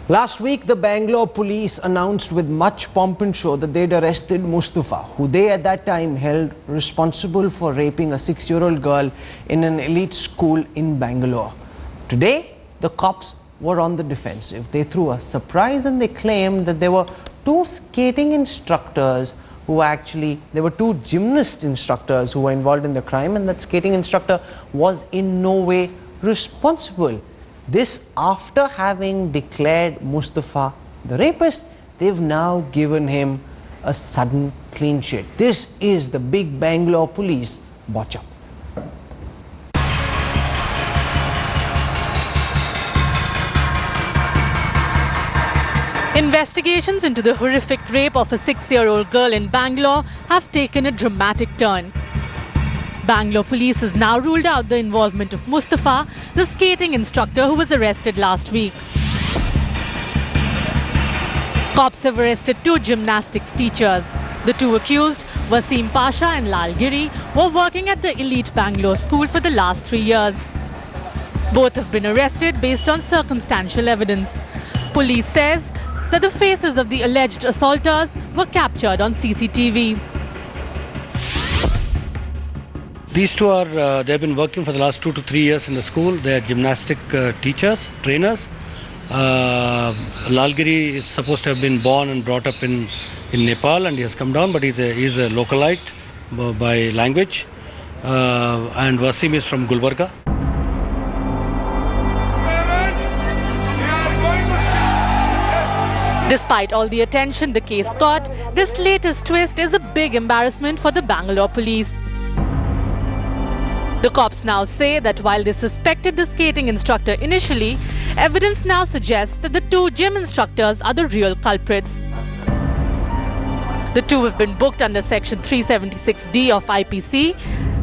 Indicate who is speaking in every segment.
Speaker 1: Last week, the Bangalore police announced with much pomp and show that they'd arrested Mustafa, who they at that time held responsible for raping a 6-year-old girl in an elite school in Bangalore. Today, the cops were on the defensive. They threw a surprise and they claimed that there were two skating instructors who there were two gymnast instructors who were involved in the crime, and that skating instructor was in no way responsible. This after having declared Mustafa the rapist, they've now given him a sudden clean sheet. This is the big Bangalore police botch-up.
Speaker 2: Investigations into the horrific rape of a 6-year-old girl in Bangalore have taken a dramatic turn. Bangalore police has now ruled out the involvement of Mustafa, the skating instructor who was arrested last week. Cops have arrested two gymnastics teachers. The two accused, Wasim Pasha and Lal Giri, were working at the elite Bangalore school for the last 3 years. Both have been arrested based on circumstantial evidence. Police says that the faces of the alleged assaulters were captured on CCTV.
Speaker 3: These two are, they've been working for the last 2 to 3 years in the school. They are gymnastic teachers, trainers. Lalgiri is supposed to have been born and brought up in Nepal, and he has come down, but he's a localite by language. And Wasim is from Gulbarga.
Speaker 2: Despite all the attention the case got, this latest twist is a big embarrassment for the Bangalore police. The cops now say that while they suspected the skating instructor initially, evidence now suggests that the two gym instructors are the real culprits. The two have been booked under Section 376D of IPC,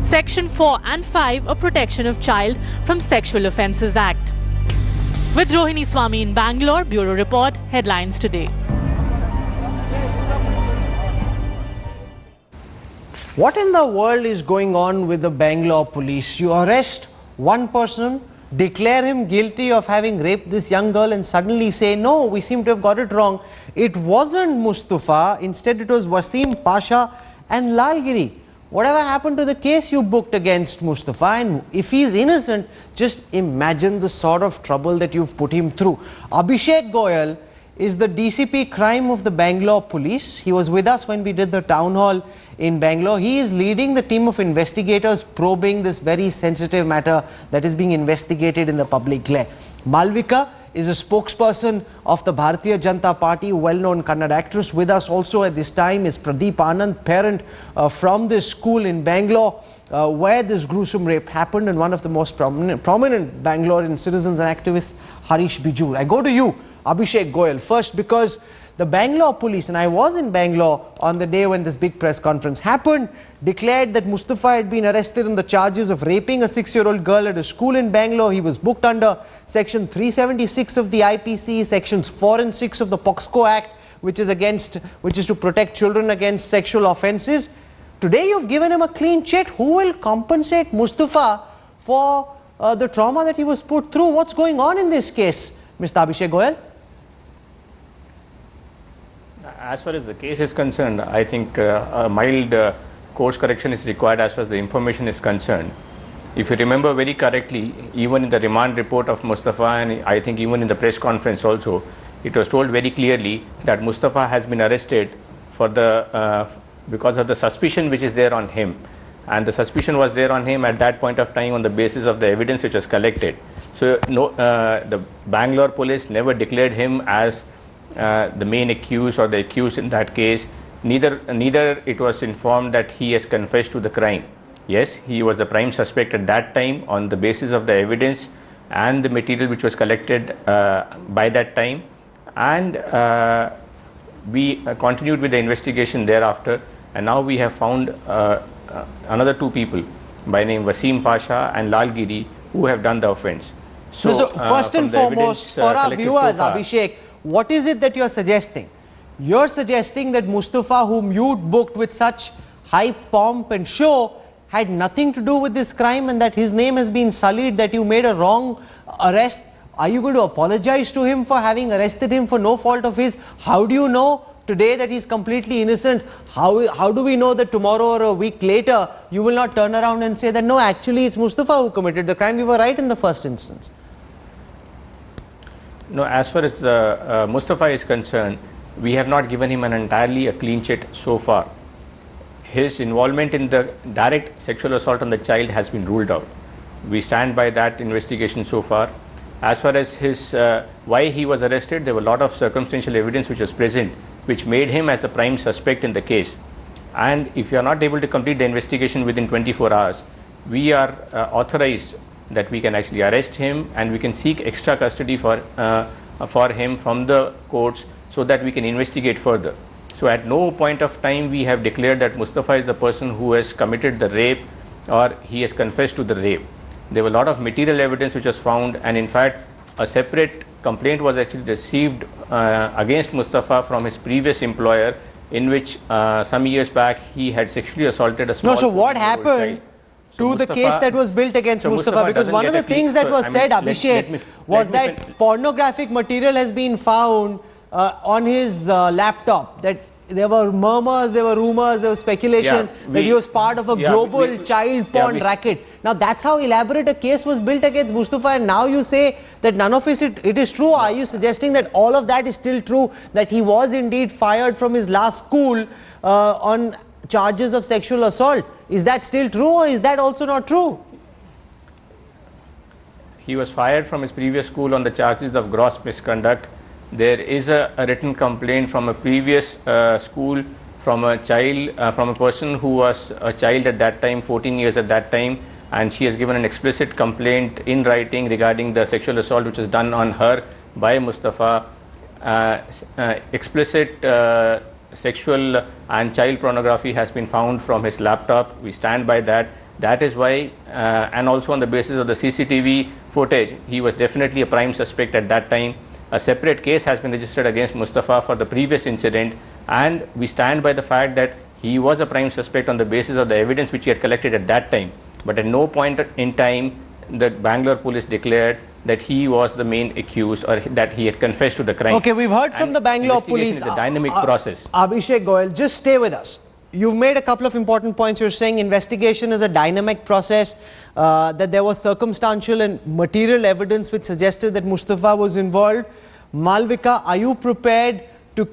Speaker 2: Section 4 and 5 of Protection of Child from Sexual Offences Act. With Rohini Swami in Bangalore, Bureau Report, Headlines Today.
Speaker 1: What in the world is going on with the Bangalore police? You arrest one person, declare him guilty of having raped this young girl, and suddenly say, no, we seem to have got it wrong. It wasn't Mustafa, instead it was Wasim Pasha and Lalgiri. Whatever happened to the case you booked against Mustafa? And if he's innocent, just imagine the sort of trouble that you've put him through. Abhishek Goyal is the DCP crime of the Bangalore police. He was with us when we did the town hall in Bangalore. He is leading the team of investigators probing this very sensitive matter that is being investigated in the public glare. Malvika is a spokesperson of the Bharatiya Janata Party, well-known Kannada actress. With us also at this time is Pradeep Anand, parent from this school in Bangalore where this gruesome rape happened, and one of the most prominent Bangalorean citizens and activists, Harish Bijul. I go to you, Abhishek Goyal, first, because the Bangalore police, and I was in Bangalore on the day when this big press conference happened, declared that Mustafa had been arrested on the charges of raping a 6-year-old girl at a school in Bangalore. He was booked under Section 376 of the IPC, Sections 4 and 6 of the POXCO Act, which is to protect children against sexual offences. Today you've given him a clean sheet. Who will compensate Mustafa for the trauma that he was put through? What's going on in this case, Mr. Abhishek Goyal?
Speaker 4: As far as the case is concerned, I think a mild course correction is required as far as the information is concerned. If you remember very correctly, even in the remand report of Mustafa, and I think even in the press conference also, it was told very clearly that Mustafa has been arrested for because of the suspicion which is there on him. And the suspicion was there on him at that point of time on the basis of the evidence which was collected. So the Bangalore police never declared him as the main accused or the accused in that case. Neither it was informed that he has confessed to the crime. Yes, he was the prime suspect at that time on the basis of the evidence and the material which was collected by that time, and we continued with the investigation thereafter, and now we have found another two people by name Wasim Pasha and Lalgiri who have done the offence.
Speaker 1: So first and foremost, for our viewers, Abhishek, what is it that you're suggesting? You're suggesting that Mustafa, whom you booked with such high pomp and show, had nothing to do with this crime, and that his name has been sullied, that you made a wrong arrest Are you going to apologize to him for having arrested him for no fault of his? How do you know today that he's completely innocent? How do we know that tomorrow or a week later you will not turn around and say that no, actually it's Mustafa who committed the crime, we were right in the first instance?
Speaker 4: No, as far as Mustafa is concerned, we have not given him an entirely a clean sheet so far. His involvement in the direct sexual assault on the child has been ruled out. We stand by that investigation so far. As far as his why he was arrested, there were a lot of circumstantial evidence which was present, which made him as a prime suspect in the case. And if you are not able to complete the investigation within 24 hours, we are authorized that we can actually arrest him and we can seek extra custody for him from the courts so that we can investigate further. So at no point of time we have declared that Mustafa is the person who has committed the rape or he has confessed to the rape. There were a lot of material evidence which was found, and in fact a separate complaint was actually received against Mustafa from his previous employer, in which some years back he had sexually assaulted a small.
Speaker 1: No, so what happened to the case that was built against Mustafa? Because one of the things that was said, Abhishek, was that pornographic material has been found on his laptop, that there were murmurs, there were rumors, there was speculation that he was part of a global child porn racket. Now that's how elaborate a case was built against Mustafa, and now you say that none of it is true. Are you suggesting that all of that is still true, that he was indeed fired from his last school on charges of sexual assault? Is that still true, or is that also not true?
Speaker 4: He was fired from his previous school on the charges of gross misconduct. There is a written complaint from a previous school from a child, from a person who was a child at that time, 14 years at that time, and she has given an explicit complaint in writing regarding the sexual assault which was done on her by Mustafa. Explicit sexual and child pornography has been found from his laptop. We stand by that. That is why, and also on the basis of the CCTV footage, he was definitely a prime suspect at that time. A separate case has been registered against Mustafa for the previous incident, and we stand by the fact that he was a prime suspect on the basis of the evidence which he had collected at that time. But at no point in time the Bangalore police declared that he was the main accused or that he had confessed to the crime.
Speaker 1: Okay, we've heard from the Bangalore police.
Speaker 4: Is a dynamic process.
Speaker 1: Abhishek Goyal, just stay with us. You've made a couple of important points. You're saying investigation is a dynamic process, that there was circumstantial and material evidence which suggested that Mustafa was involved. Malvika, are you prepared to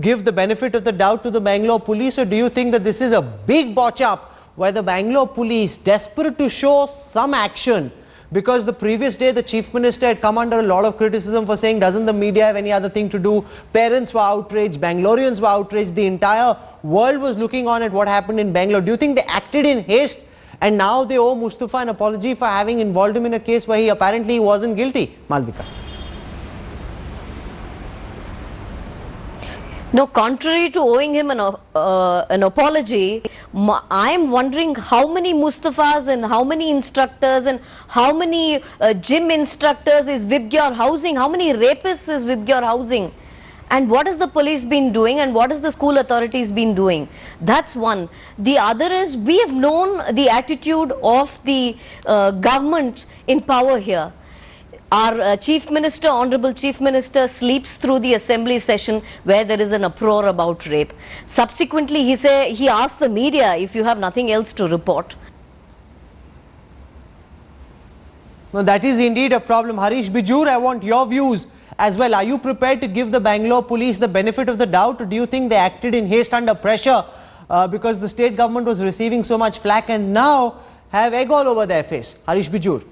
Speaker 1: give the benefit of the doubt to the Bangalore police, or do you think that this is a big botch up where the Bangalore police, desperate to show some action, because the previous day the Chief Minister had come under a lot of criticism for saying, doesn't the media have any other thing to do? Parents were outraged, Bangaloreans were outraged, the entire world was looking on at what happened in Bangalore. Do you think they acted in haste and now they owe Mustafa an apology for having involved him in a case where he apparently wasn't guilty? Malvika.
Speaker 5: No, contrary to owing him an apology, I am wondering how many Mustafas and how many instructors and how many gym instructors is Vibgyor housing, how many rapists is Vibgyor housing, and what has the police been doing and what has the school authorities been doing? That's one. The other is, we have known the attitude of the government in power here. Our Chief Minister, Honorable Chief Minister, sleeps through the assembly session where there is an uproar about rape. Subsequently, he asked the media if you have nothing else to report.
Speaker 1: No, that is indeed a problem. Harish Bijur, I want your views as well. Are you prepared to give the Bangalore police the benefit of the doubt, or do you think they acted in haste under pressure because the state government was receiving so much flack and now have egg all over their face? Harish Bijur.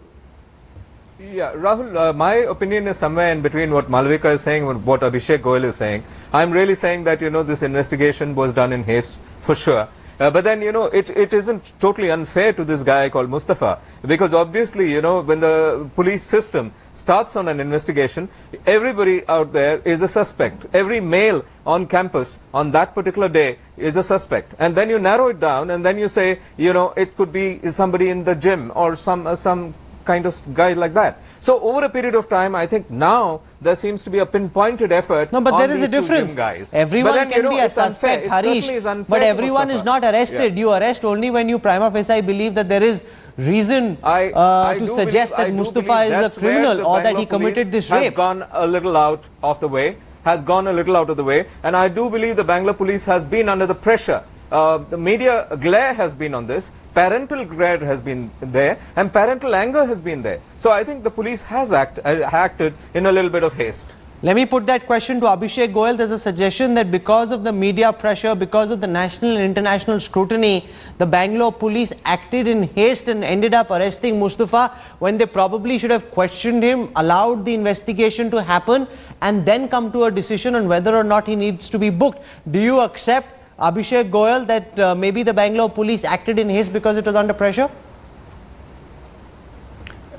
Speaker 6: Yeah, Rahul, my opinion is somewhere in between what Malvika is saying and what Abhishek Goyal is saying. I'm really saying that, this investigation was done in haste, for sure. But then, it isn't totally unfair to this guy called Mustafa, because obviously, when the police system starts on an investigation, everybody out there is a suspect. Every male on campus on that particular day is a suspect. And then you narrow it down and then you say, it could be somebody in the gym or some kind of guy like that. So over a period of time, I think now there seems to be a pinpointed effort.
Speaker 1: No, but there is a difference. Everyone can be a suspect, Harish, but everyone is not arrested. You arrest only when you prima facie believe that there is reason
Speaker 6: I
Speaker 1: to
Speaker 6: do
Speaker 1: suggest
Speaker 6: believe- I
Speaker 1: that
Speaker 6: do
Speaker 1: Mustafa
Speaker 6: believe
Speaker 1: is a
Speaker 6: that's where
Speaker 1: criminal
Speaker 6: the
Speaker 1: or that
Speaker 6: Bangalore
Speaker 1: he committed
Speaker 6: police
Speaker 1: this
Speaker 6: has
Speaker 1: rape.
Speaker 6: gone a little out of the way, and I do believe the Bangalore police has been under the pressure. The media glare has been on this, parental glare has been there, and parental anger has been there. So I think the police has acted in a little bit of haste.
Speaker 1: Let me put that question to Abhishek Goyal. There's a suggestion that because of the media pressure, because of the national and international scrutiny, the Bangalore police acted in haste and ended up arresting Mustafa when they probably should have questioned him, allowed the investigation to happen, and then come to a decision on whether or not he needs to be booked. Do you accept, Abhishek Goyal, that maybe the Bangalore police acted in haste because it was under pressure?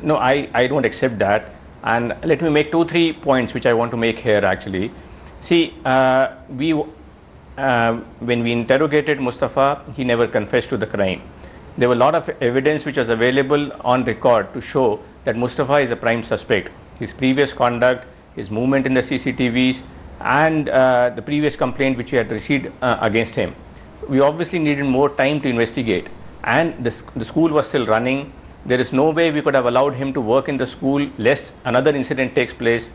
Speaker 4: No, I don't accept that. And let me make 2-3 points which I want to make here actually. See, when we interrogated Mustafa, he never confessed to the crime. There were a lot of evidence which was available on record to show that Mustafa is a prime suspect. His previous conduct, his movement in the CCTVs, and the previous complaint which we had received against him. We obviously needed more time to investigate, and the school was still running. There is no way we could have allowed him to work in the school lest another incident takes place.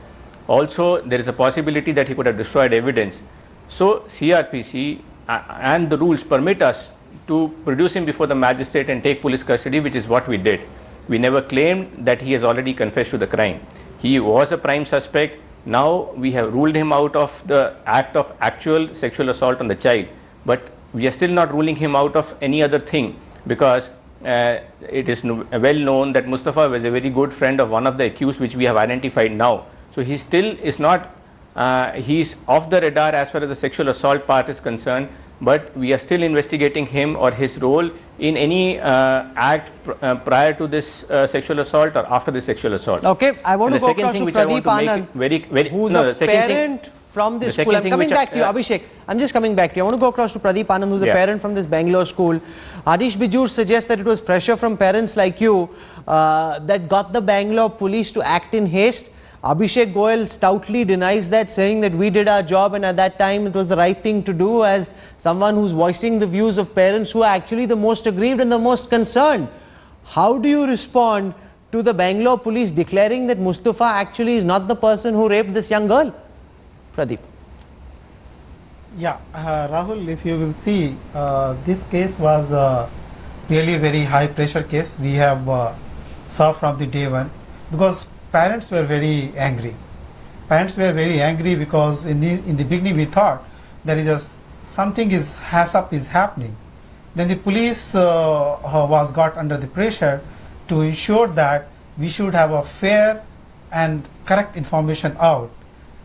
Speaker 4: Also, there is a possibility that he could have destroyed evidence. So CRPC and the rules permit us to produce him before the magistrate and take police custody, which is what we did. We never claimed that he has already confessed to the crime. He was a prime suspect. Now we have ruled him out of the act of actual sexual assault on the child, but we are still not ruling him out of any other thing, because it is well known that Mustafa was a very good friend of one of the accused, which we have identified now. So he still is not, he's off the radar as far as the sexual assault part is concerned, but we are still investigating him or his role in any act prior to this sexual assault or after the sexual assault.
Speaker 1: Okay, I want to go across to Pradeep Anand, who's a parent from this school. I'm coming back to you, Abhishek. I'm just coming back to you. I want to go across to Pradeep Anand, who's a parent from this Bangalore school. Adish Bijur suggests that it was pressure from parents like you that got the Bangalore police to act in haste. Abhishek Goyal stoutly denies that, saying that we did our job and at that time it was the right thing to do, as someone who's voicing the views of parents who are actually the most aggrieved and the most concerned. How do you respond to the Bangalore police declaring that Mustafa actually is not the person who raped this young girl? Pradeep.
Speaker 7: Yeah, Rahul, if you will see, this case was really very high pressure case. We have saw from the day one, because parents were very angry. Parents were very angry because in the beginning we thought there is something is happening. Then the police was got under the pressure to ensure that we should have a fair and correct information out.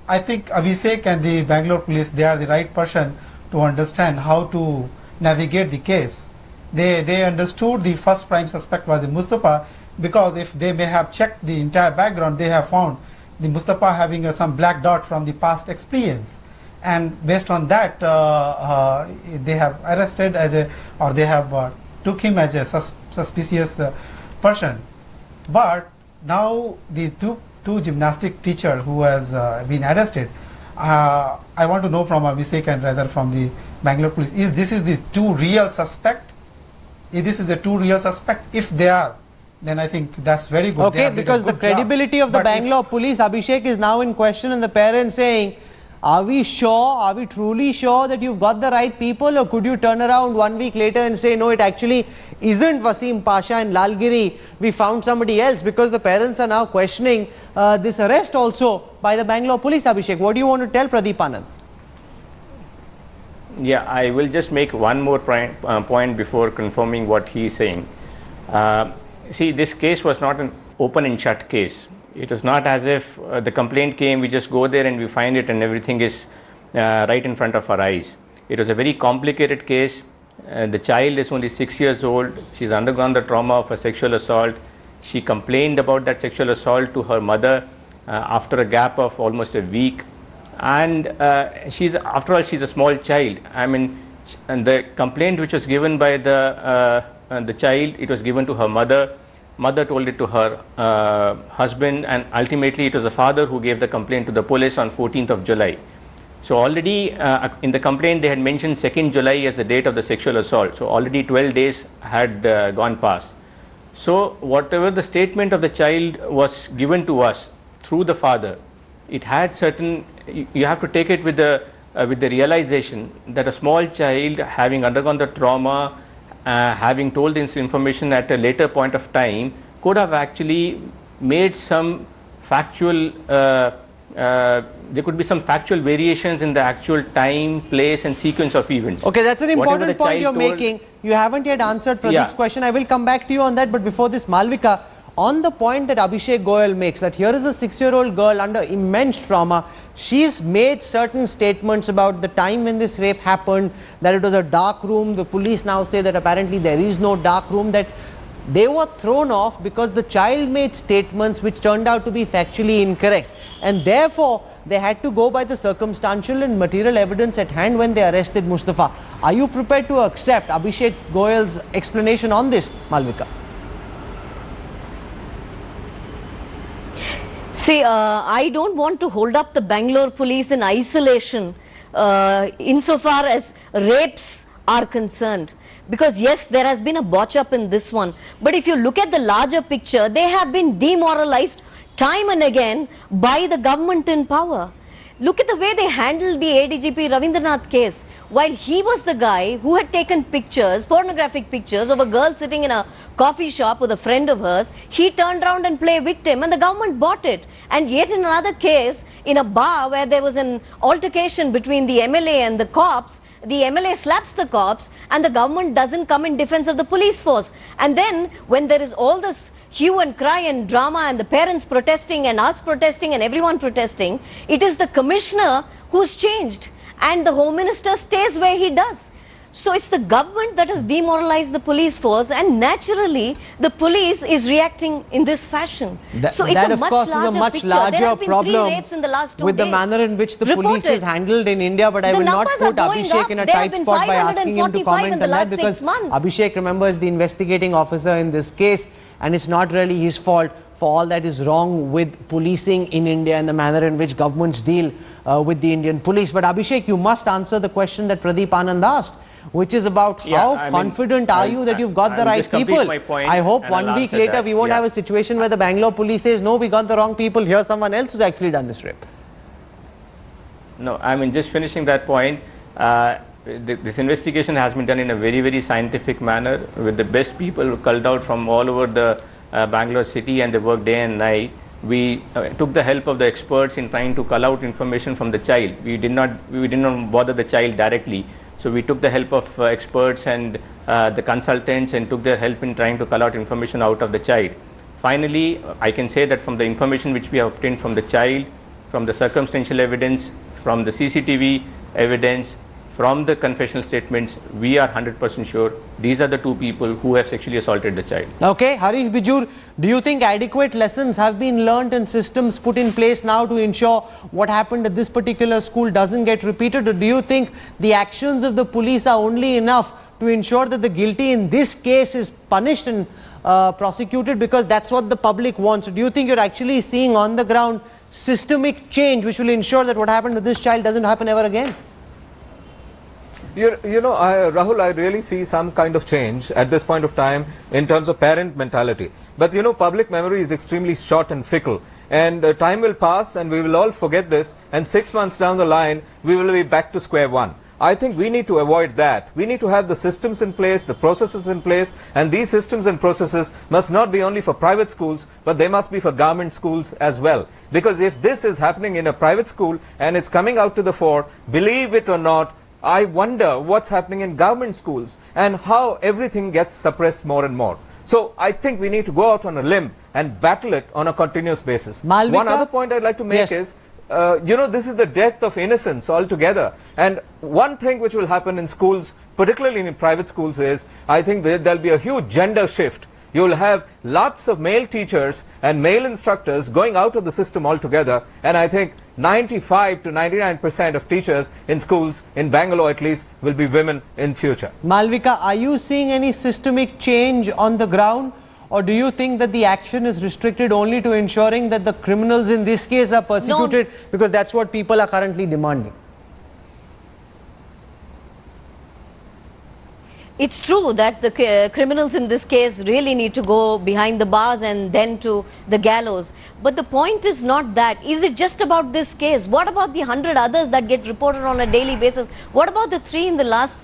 Speaker 7: I think Abhishek and the Bangalore police, they are the right person to understand how to navigate the case. They understood the first prime suspect was the Mustafa, because if they may have checked the entire background, they have found the Mustafa having some black dot from the past experience, and based on that they have arrested they have took him as a suspicious person. But now the two gymnastic teacher who has been arrested, I want to know from Abhishek and rather from the Bangalore police, is this the two real suspect? If this is the two real suspect, if they are, then I think that's very good.
Speaker 1: Okay, because the credibility of the Bangalore police, Abhishek, is now in question, and the parents saying, are we sure, are we truly sure that you've got the right people, or could you turn around 1 week later and say, no, it actually isn't Wasim Pasha and Lalgiri, we found somebody else? Because the parents are now questioning this arrest also by the Bangalore police. Abhishek, what do you want to tell Pradeep Anand?
Speaker 4: Yeah, I will just make one more point before confirming what he is saying. See, this case was not an open and shut case. It was not as if the complaint came, we just go there and we find it and everything is right in front of our eyes. It was a very complicated case. The child is only 6 years old. She's undergone the trauma of a sexual assault. She complained about that sexual assault to her mother after a gap of almost a week. And after all, she's a small child. I mean, and the complaint which was given by the child, it was given to her mother. Mother told it to her husband, and ultimately it was the father who gave the complaint to the police on 14th of July. So already in the complaint they had mentioned 2nd July as the date of the sexual assault. So already 12 days had gone past. So whatever the statement of the child was given to us through the father, it had certain, you have to take it with the realization that a small child having undergone the trauma, having told this information at a later point of time, could have actually made some factual, there could be some factual variations in the actual time, place and sequence of events.
Speaker 1: Okay, that's an
Speaker 4: Whatever the
Speaker 1: important point
Speaker 4: child
Speaker 1: you're
Speaker 4: told-
Speaker 1: making. You haven't yet answered Pradeep's
Speaker 4: Yeah.
Speaker 1: question. I will come back to you on that, but before this, Malvika, on the point that Abhishek Goyal makes, that here is a 6-year-old girl under immense trauma. She's made certain statements about the time when this rape happened, that it was a dark room. The police now say that apparently there is no dark room, that they were thrown off because the child made statements which turned out to be factually incorrect, and therefore they had to go by the circumstantial and material evidence at hand when they arrested Mustafa. Are you prepared to accept Abhishek Goyal's explanation on this, Malvika?
Speaker 5: See, I don't want to hold up the Bangalore police in isolation insofar as rapes are concerned. Because yes, there has been a botch up in this one. But if you look at the larger picture, they have been demoralized time and again by the government in power. Look at the way they handled the ADGP Ravindranath case. While he was the guy who had taken pictures, pornographic pictures of a girl sitting in a coffee shop with a friend of hers, he turned around and played victim and the government bought it. And yet in another case, in a bar where there was an altercation between the MLA and the cops, the MLA slaps the cops and the government doesn't come in defense of the police force. And then when there is all this hue and cry and drama and the parents protesting and us protesting and everyone protesting, it is the commissioner who's changed and the Home Minister stays where he does. So it's the government that has demoralized the police force, and naturally the police is reacting in this fashion.
Speaker 1: That,
Speaker 5: so it's
Speaker 1: that
Speaker 5: a
Speaker 1: of
Speaker 5: much
Speaker 1: course is a
Speaker 5: larger
Speaker 1: much
Speaker 5: picture.
Speaker 1: larger
Speaker 5: There have been 3
Speaker 1: problem
Speaker 5: rapes in the last 2
Speaker 1: with the
Speaker 5: days.
Speaker 1: manner in which the police is
Speaker 5: Reported.
Speaker 1: handled in India, but I
Speaker 5: The
Speaker 1: will not
Speaker 5: numbers are
Speaker 1: put
Speaker 5: going
Speaker 1: Abhishek
Speaker 5: up.
Speaker 1: in a
Speaker 5: There have
Speaker 1: tight
Speaker 5: been
Speaker 1: spot by asking him to
Speaker 5: 545
Speaker 1: comment
Speaker 5: in
Speaker 1: on
Speaker 5: the
Speaker 1: that,
Speaker 5: last 6
Speaker 1: because
Speaker 5: months.
Speaker 1: Abhishek, remember, is the investigating officer in this case, and it's not really his fault for all that is wrong with policing in India and the manner in which governments deal with the Indian police. But Abhishek, you must answer the question that Pradeep Anand asked, which is about how confident are you that you've got the right people? I hope 1 week later we won't have a situation where the Bangalore police says, no, we got the wrong people, here's someone else who's actually done this rape.
Speaker 4: No, I mean, just finishing that point, this investigation has been done in a very, very scientific manner with the best people culled out from all over the Bangalore city, and they work day and night. We took the help of the experts in trying to cull out information from the child. We did not bother the child directly. So we took the help of experts and the consultants and took their help in trying to cull out information out of the child. Finally, I can say that from the information which we have obtained from the child, from the circumstantial evidence, from the CCTV evidence, from the confessional statements, we are 100% sure these are the 2 people who have sexually assaulted the child.
Speaker 1: Okay, Harish Bijur, do you think adequate lessons have been learnt and systems put in place now to ensure what happened at this particular school doesn't get repeated? Or do you think the actions of the police are only enough to ensure that the guilty in this case is punished and prosecuted, because that's what the public wants? Or do you think you're actually seeing on the ground systemic change which will ensure that what happened to this child doesn't happen ever again?
Speaker 6: Rahul, I really see some kind of change at this point of time in terms of parent mentality. But public memory is extremely short and fickle, and time will pass and we will all forget this, and 6 months down the line we will be back to square one. I think we need to avoid that. We need to have the systems in place, the processes in place, and these systems and processes must not be only for private schools, but they must be for government schools as well. Because if this is happening in a private school and it's coming out to the fore, believe it or not, I wonder what's happening in government schools and how everything gets suppressed more and more. So I think we need to go out on a limb and battle it on a continuous basis.
Speaker 1: Malvika?
Speaker 6: One other point I'd like to make is, this is the death of innocence altogether. And one thing which will happen in schools, particularly in private schools, is I think there'll be a huge gender shift. You will have lots of male teachers and male instructors going out of the system altogether, and I think 95 to 99% of teachers in schools, in Bangalore at least, will be women in future.
Speaker 1: Malvika, are you seeing any systemic change on the ground, or do you think that the action is restricted only to ensuring that the criminals in this case are persecuted, because that's what people are currently demanding?
Speaker 5: It's true that the criminals in this case really need to go behind the bars and then to the gallows. But the point is not that. Is it just about this case? What about the 100 others that get reported on a daily basis? What about the 3 in the last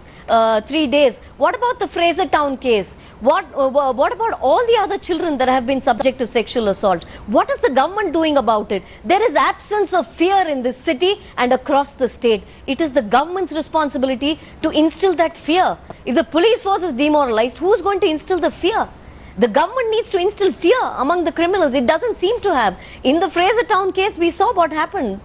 Speaker 5: 3 days? What about the Fraser Town case? What about all the other children that have been subject to sexual assault? What is the government doing about it? There is absence of fear in this city and across the state. It is the government's responsibility to instill that fear. If the police force is demoralized, who is going to instill the fear? The government needs to instill fear among the criminals. It doesn't seem to have. In the Fraser Town case, we saw what happened.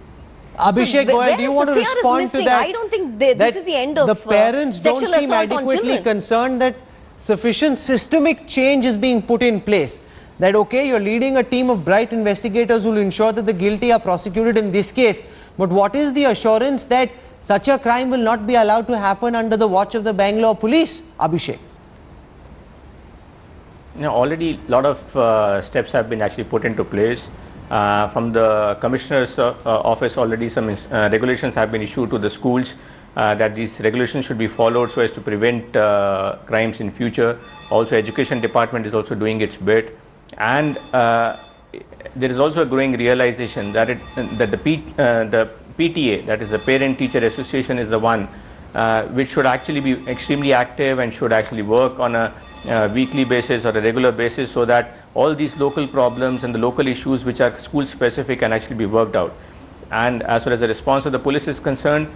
Speaker 1: Abhishek Goyal, do you want to respond to that?
Speaker 5: I don't think this is the end of
Speaker 1: the parents don't
Speaker 5: sexual
Speaker 1: seem
Speaker 5: assault on
Speaker 1: adequately
Speaker 5: children.
Speaker 1: concerned that sufficient systemic change is being put in place. That okay, you're leading a team of bright investigators who will ensure that the guilty are prosecuted in this case. But what is the assurance that such a crime will not be allowed to happen under the watch of the Bangalore police, Abhishek?
Speaker 4: Already a lot of steps have been actually put into place. From the Commissioner's office, already some regulations have been issued to the schools that these regulations should be followed so as to prevent crimes in future. Also, Education Department is also doing its bit, and there is also a growing realization that the PTA, that is the Parent Teacher Association, is the one which should actually be extremely active and should actually work on a weekly basis or a regular basis, so that all these local problems and the local issues which are school specific can actually be worked out. And as far as the response of the police is concerned,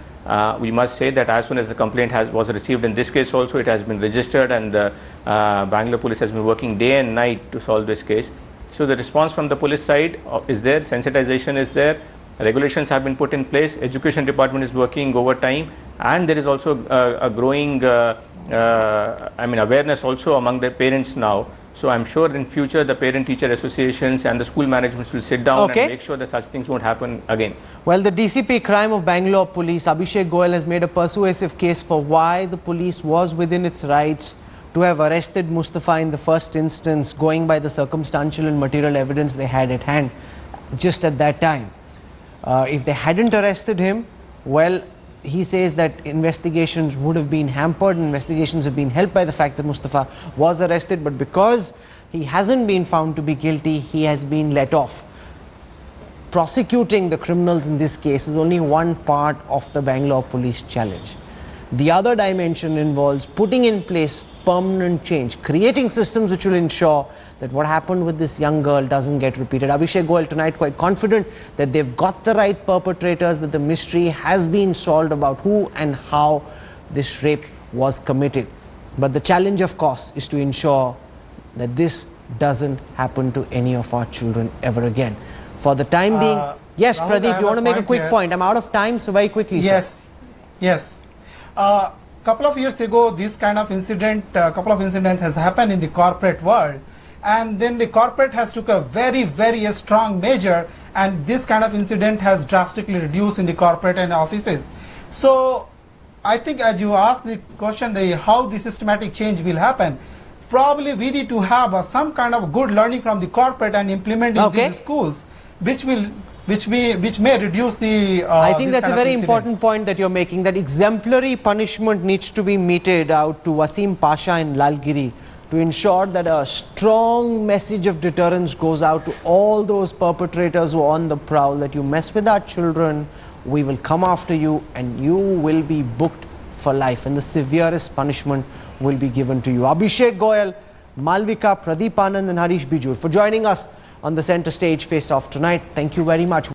Speaker 4: we must say that as soon as the complaint was received in this case also, it has been registered, and the Bangalore police has been working day and night to solve this case. So the response from the police side is there, sensitization is there, regulations have been put in place, Education Department is working overtime, and there is also a growing awareness also among the parents now. So I'm sure in future the parent-teacher associations and the school managements will sit down and make sure that such things won't happen again.
Speaker 1: Well, the DCP crime of Bangalore police, Abhishek Goyal, has made a persuasive case for why the police was within its rights to have arrested Mustafa in the first instance, going by the circumstantial and material evidence they had at hand just at that time. If they hadn't arrested him, well, he says that investigations would have been hampered, investigations have been helped by the fact that Mustafa was arrested, but because he hasn't been found to be guilty, he has been let off. Prosecuting the criminals in this case is only one part of the Bangalore police challenge. The other dimension involves putting in place permanent change, creating systems which will ensure that what happened with this young girl doesn't get repeated. Abhishek Goyal tonight quite confident that they've got the right perpetrators, that the mystery has been solved about who and how this rape was committed. But the challenge, of course, is to ensure that this doesn't happen to any of our children ever again. For the time being, yes,
Speaker 7: Rahul,
Speaker 1: Pradeep, you want to make a quick
Speaker 7: here.
Speaker 1: point? I'm out of time, so very quickly,
Speaker 7: Yes,
Speaker 1: sir.
Speaker 7: yes. Couple of years ago, this kind of incident, couple of incidents has happened in the corporate world, and then the corporate has took a very, very strong measure, and this kind of incident has drastically reduced in the corporate and offices. So, I think as you asked the question, how the systematic change will happen, probably we need to have some kind of good learning from the corporate and implement in these schools, which may reduce the
Speaker 1: I think that's a very important point that you're making, that exemplary punishment needs to be meted out to Wasim Pasha in Lalgiri to ensure that a strong message of deterrence goes out to all those perpetrators who are on the prowl, that you mess with our children, we will come after you and you will be booked for life, and the severest punishment will be given to you. Abhishek Goyal, Malvika, Pradeep Anand and Harish Bijur for joining us on the Center Stage Face Off tonight. Thank you very much.